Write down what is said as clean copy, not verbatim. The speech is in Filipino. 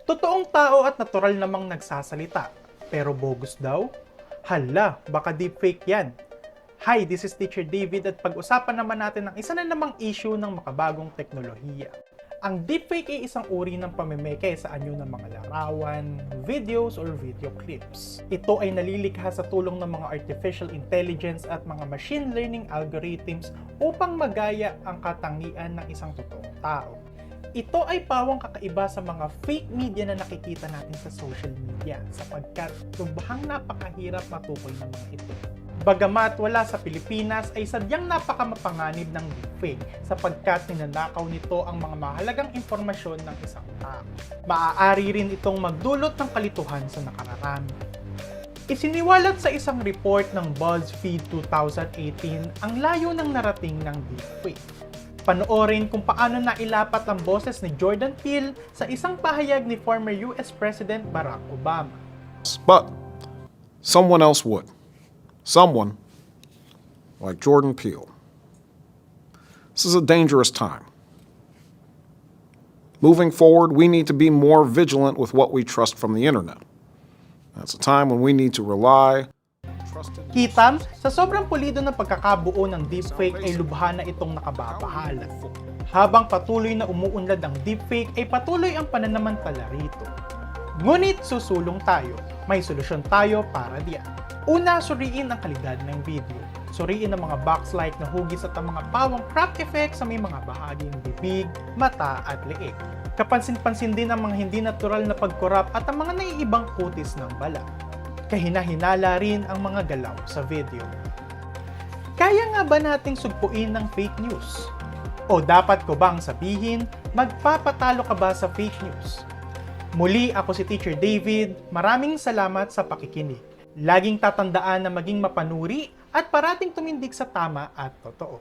Totoong tao at natural namang nagsasalita, pero bogus daw? Hala, baka deepfake yan. Hi, this is Teacher David at pag-usapan naman natin ang isa na namang issue ng makabagong teknolohiya. Ang deepfake ay isang uri ng pamimeke sa anyo ng mga larawan, videos, or video clips. Ito ay nalilikha sa tulong ng mga artificial intelligence at mga machine learning algorithms upang magaya ang katangian ng isang totoong tao. Ito ay pawang kakaiba sa mga fake media na nakikita natin sa social media sapagkat lubhang napakahirap matukoy ng mga ito. Bagamat wala sa Pilipinas ay sadyang napakamapanganib ng deepfake sapagkat ninanakaw nito ang mga mahalagang impormasyon ng isang tao. Maaari rin itong magdulot ng kalituhan sa nakararami. Isiniwalat sa isang report ng BuzzFeed 2018 ang layo ng narating ng deepfake. Panoorin kung paano nailapat ang boses ni Jordan Peele sa isang pahayag ni former US President Barack Obama. But someone else would. Someone like Jordan Peele. This is a dangerous time. Moving forward, we need to be more vigilant with what we trust from the internet. That's a time when we need to rely. Kitam, sa sobrang pulido ng pagkakabuo ng deepfake ay lubha na itong nakababahala. Habang patuloy na umuunlad ang deepfake ay patuloy ang pananamantala rito. Ngunit susulong tayo, may solusyon tayo para diyan. Una, suriin ang kalidad ng video. Suriin ang mga box-like na hugis at ang mga pawang crop effects sa may mga bahaging bibig, mata at leeg. Kapansin-pansin din ang mga hindi natural na pagkurap at ang mga naiibang kutis ng balat. Kahina-hinala rin ang mga galaw sa video. Kaya nga ba nating sugpuin ng fake news? O dapat ko bang sabihin, magpapatalo ka ba sa fake news? Muli ako si Teacher David, maraming salamat sa pakikinig. Laging tatandaan na maging mapanuri at parating tumindig sa tama at totoo.